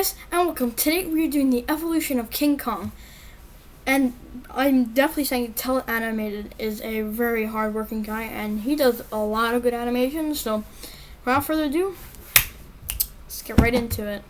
Guys, and welcome. Today we are doing the evolution of King Kong, and I'm definitely saying Teleanimated is a very hard-working guy, and he does a lot of good animations. So, without further ado, let's get right into it.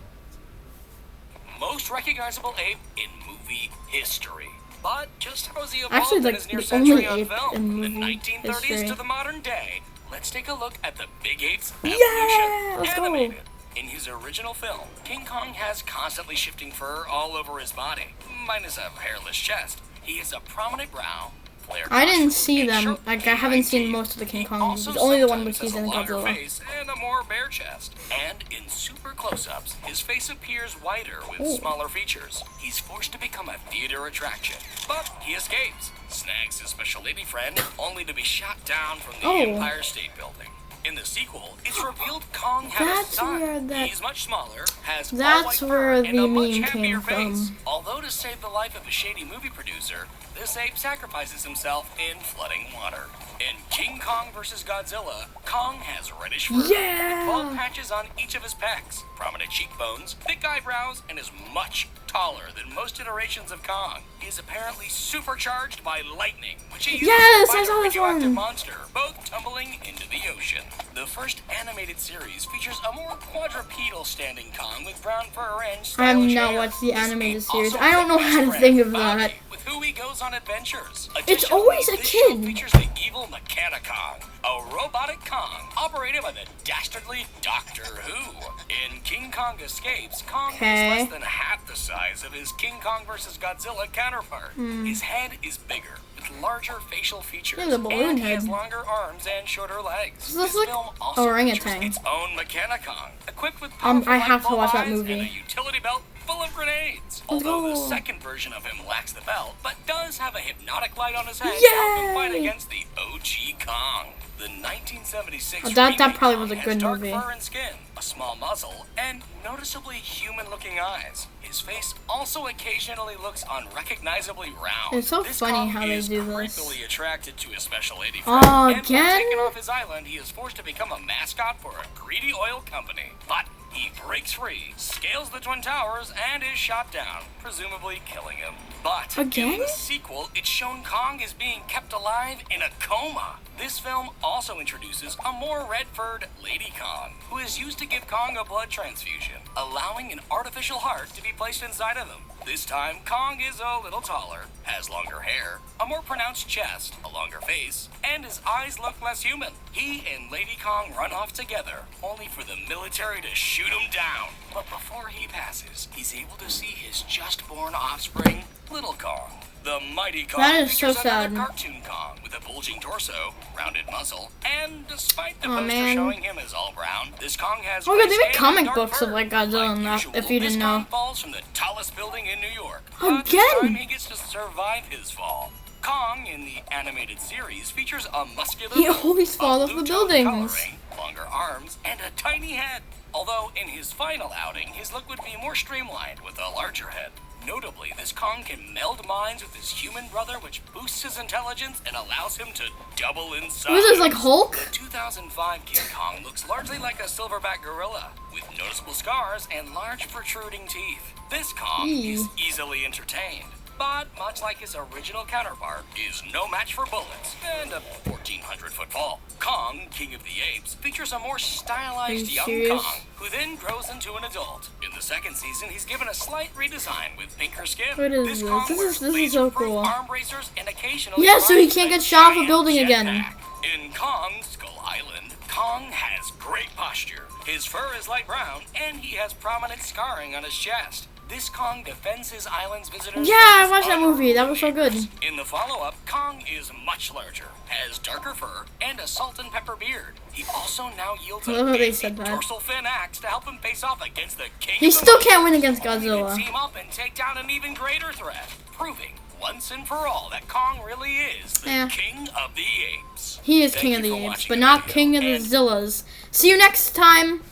Most recognizable ape in movie history. But just how has he evolved Actually, in like his near the only century on ape film? in From the movie 1930s history. to the modern day, let's take a look at the big ape's Yeah, evolution. let's go. Animated. In his original film, King Kong has constantly shifting fur all over his body, minus a hairless chest. He has a prominent brow, flared I didn't nostrils, see and them. sharp Like, I haven't canine seen teeth. most of the King He Kong also movies. Only the one with sometimes has he's in a longer Godzilla. face and a more bare chest. And in super close-ups, his face appears whiter with Ooh. smaller features. He's forced to become a theater attraction, but he escapes, snags his special lady friend, only to be shot down from the Oh. Empire State Building. In the sequel, it's revealed Kong has a That's son. where that- He's much smaller, has That's all white where fur, and the a much meme happier came face. from. Although to save the life of a shady movie producer, this ape sacrifices himself in flooding water. In King Kong vs. Godzilla, Kong has reddish fur Yeah! with 12 patches on each of his pecs, prominent cheekbones, thick eyebrows, and is much taller than most iterations of Kong. He is apparently supercharged by lightning, which he uses Yes, to I fight saw a this radioactive one. monster, both tumbling into the ocean. The first animated series features a more quadrupedal standing Kong with brown fur and I have stylish not hair. watched the This animated ape series. also I don't know has how to a think of Bobby, that. with who he goes on adventures. It's Additionally, always a this show kid. features the evil Mechani-Kong, a robotic Kong operated by the dastardly Doctor Who. In King Kong Escapes, Kong is Okay. less than half the size of his King Kong vs. Godzilla counterpart. His head is bigger, with larger facial features, He has a balloon and he has head. longer arms and shorter legs. So this This like film also orangutan. features its own Mechani-Kong, equipped with I powerful have to light watch bulb that eyes movie. and a utility belt full of grenades. Let's Although the go. second version of him lacks the belt, but does have a hypnotic light on his head to help him fight Yay! against the OG Kong. The 1976 That remake probably Kong was a has good dark movie. fur and skin, a small muzzle, and noticeably human-looking eyes. His face also occasionally looks unrecognizably round. It's so This funny Kong how they is do this. creepily attracted to his special lady friend, Oh, and when again? taken off his island, he is forced to become a mascot for a greedy oil company. But he breaks free, scales the Twin Towers, and is shot down, presumably killing him. But Again? in the sequel, it's shown Kong is being kept alive in a coma. This film also introduces a more red-furred Lady Kong, who is used to give Kong a blood transfusion, allowing an artificial heart to be placed inside of him. This time, Kong is a little taller, has longer hair, a more pronounced chest, a longer face, and his eyes look less human. He and Lady Kong run off together, only for the military to shoot him down. But before he passes, he's able to see his just-born offspring, Little Kong. The mighty Kong That is so features another sad. cartoon Kong with a bulging torso, rounded muzzle, and despite the Aw, poster man. showing him as all brown, this Kong has Oh, yeah, they gray make skin comic and dark books of, fur. like, Godzilla and that, usual, if you this didn't Kong know. falls from the tallest building in New York. But Again? this time he gets to survive his fall. Kong in the animated series features a muscular He build, always falls a off the blue-toned buildings. coloring, longer arms, and a tiny head. Although in his final outing, his look would be more streamlined with a larger head. Notably, this Kong can meld minds with his human brother, which boosts his intelligence and allows him to double in size. What is this, like Hulk? The 2005 King Kong looks largely like a silverback gorilla, with noticeable scars and large protruding teeth. This Kong Eee. is easily entertained, but much like his original counterpart, is no match for bullets and a 1,400-foot fall. Kong, King of the Apes, features a more stylized you young serious? Kong, who then grows into an adult. In the second season, he's given a slight redesign with pinker skin. What is this? Kong This wears is so laser-proof cool. arm bracers and occasionally Yeah, so he rides can't a get shot off a giant building again. jetpack. In Kong Skull Island, Kong has great posture. His fur is light brown, and he has prominent scarring on his chest. This Kong defends his island's visitors. Yeah, I against watched that movie. That was so good. neighbors. In the follow-up, Kong is much larger, has darker fur, and a salt and pepper beard. He also now yields I a love how they big said that. dorsal fin axe to help him face off against the king. He of the still monsters. can't win against Only to Godzilla. team up and take down an even greater threat, proving once and for all that Kong really is the Yeah. king of the apes. He is Thank King you of the for Apes, watching but the not video, King of the and Zillas. See you next time!